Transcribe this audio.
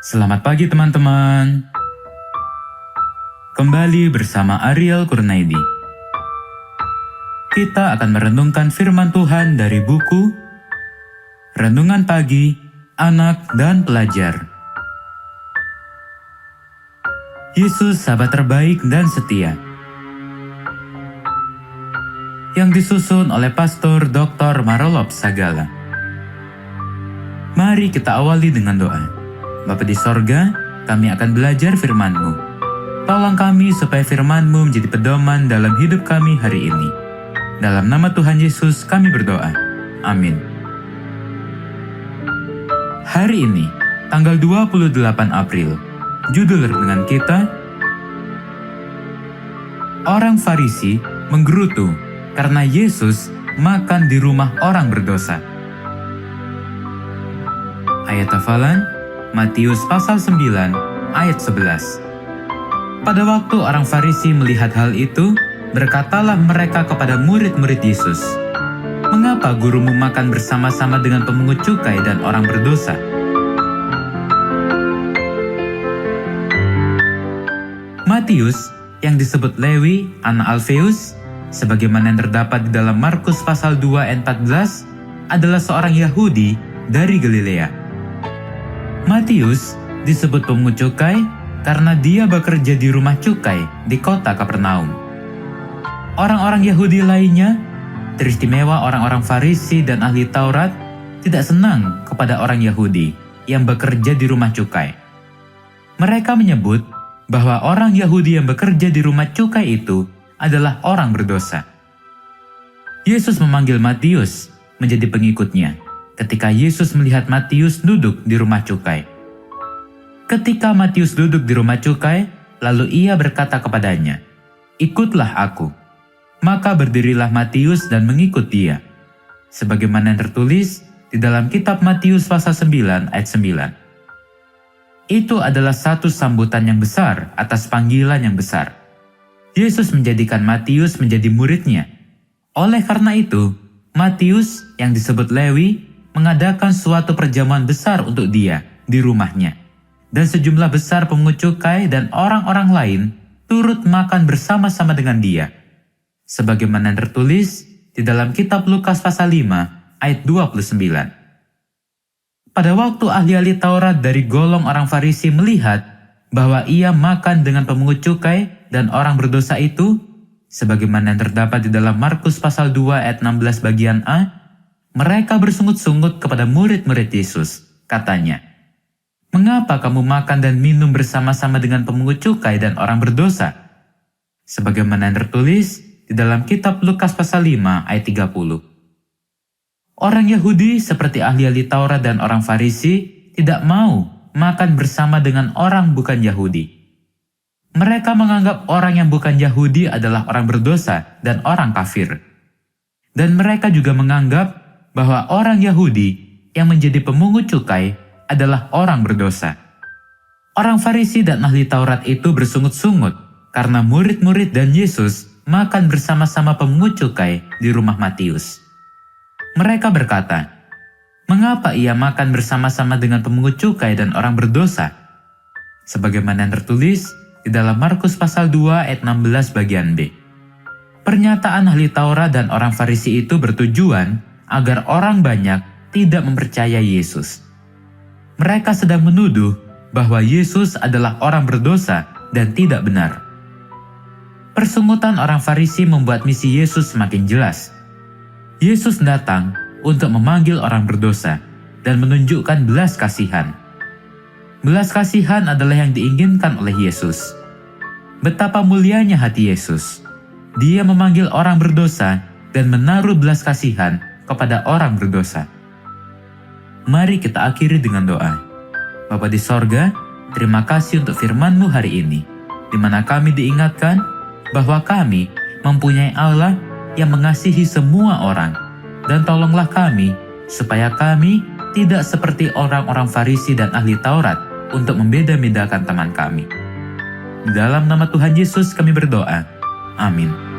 Selamat pagi teman-teman. Kembali bersama Ariel Kurnaidi. Kita akan merenungkan firman Tuhan dari buku Renungan Pagi, Anak dan Pelajar. Yesus sahabat terbaik dan setia. Yang disusun oleh Pastor Dr. Marolop Sagala. Mari kita awali dengan doa. Bapa di sorga, kami akan belajar firman-Mu. Tolong kami supaya firman-Mu menjadi pedoman dalam hidup kami hari ini. Dalam nama Tuhan Yesus kami berdoa. Amin. Hari ini, tanggal 28 April, judul renungan kita, Orang Farisi menggerutu karena Yesus makan di rumah orang berdosa. Ayat hafalan, Matius pasal 9 ayat 11. Pada waktu orang Farisi melihat hal itu, berkatalah mereka kepada murid-murid Yesus, "Mengapa gurumu makan bersama-sama dengan pemungut cukai dan orang berdosa?" Matius, yang disebut Lewi, anak Alfeus, sebagaimana yang terdapat di dalam Markus pasal 2 ayat 14, adalah seorang Yahudi dari Galilea. Matius disebut pemungut cukai karena dia bekerja di rumah cukai di kota Kapernaum. Orang-orang Yahudi lainnya, teristimewa orang-orang Farisi dan ahli Taurat, tidak senang kepada orang Yahudi yang bekerja di rumah cukai. Mereka menyebut bahwa orang Yahudi yang bekerja di rumah cukai itu adalah orang berdosa. Yesus memanggil Matius menjadi pengikutnya ketika Yesus melihat Matius duduk di rumah cukai. Ketika Matius duduk di rumah cukai, lalu ia berkata kepadanya, "Ikutlah aku." Maka berdirilah Matius dan mengikut dia. Sebagaimana yang tertulis di dalam kitab Matius pasal 9 ayat 9. Itu adalah satu sambutan yang besar atas panggilan yang besar. Yesus menjadikan Matius menjadi muridnya. Oleh karena itu, Matius yang disebut Lewi mengadakan suatu perjamuan besar untuk dia di rumahnya. Dan sejumlah besar pemungut cukai dan orang-orang lain turut makan bersama-sama dengan dia. Sebagaimana tertulis di dalam kitab Lukas pasal 5 ayat 29. Pada waktu ahli-ahli Taurat dari golong orang Farisi melihat bahwa ia makan dengan pemungut cukai dan orang berdosa itu, sebagaimana yang terdapat di dalam Markus pasal 2 ayat 16 bagian A, mereka bersungut-sungut kepada murid-murid Yesus. Katanya, "Mengapa kamu makan dan minum bersama-sama dengan pemungut cukai dan orang berdosa?" Sebagaimana yang tertulis di dalam kitab Lukas pasal 5 ayat 30. Orang Yahudi seperti ahli-ahli Taurat dan orang Farisi tidak mau makan bersama dengan orang bukan Yahudi. Mereka menganggap orang yang bukan Yahudi adalah orang berdosa dan orang kafir. Dan mereka juga menganggap bahwa orang Yahudi yang menjadi pemungut cukai adalah orang berdosa. Orang Farisi dan ahli Taurat itu bersungut-sungut karena murid-murid dan Yesus makan bersama-sama pemungut cukai di rumah Matius. Mereka berkata, "Mengapa ia makan bersama-sama dengan pemungut cukai dan orang berdosa?" Sebagaimana yang tertulis di dalam Markus pasal 2 ayat 16 bagian B. Pernyataan ahli Taurat dan orang Farisi itu bertujuan agar orang banyak tidak mempercayai Yesus. Mereka sedang menuduh bahwa Yesus adalah orang berdosa dan tidak benar. Persungutan orang Farisi membuat misi Yesus semakin jelas. Yesus datang untuk memanggil orang berdosa dan menunjukkan belas kasihan. Belas kasihan adalah yang diinginkan oleh Yesus. Betapa mulianya hati Yesus. Dia memanggil orang berdosa dan menaruh belas kasihan kepada orang berdosa. Mari kita akhiri dengan doa. Bapa di sorga, terima kasih untuk firman-Mu hari ini, di mana kami diingatkan bahwa kami mempunyai Allah yang mengasihi semua orang, dan tolonglah kami supaya kami tidak seperti orang-orang Farisi dan ahli Taurat untuk membeda-bedakan teman kami. Di dalam nama Tuhan Yesus kami berdoa. Amin.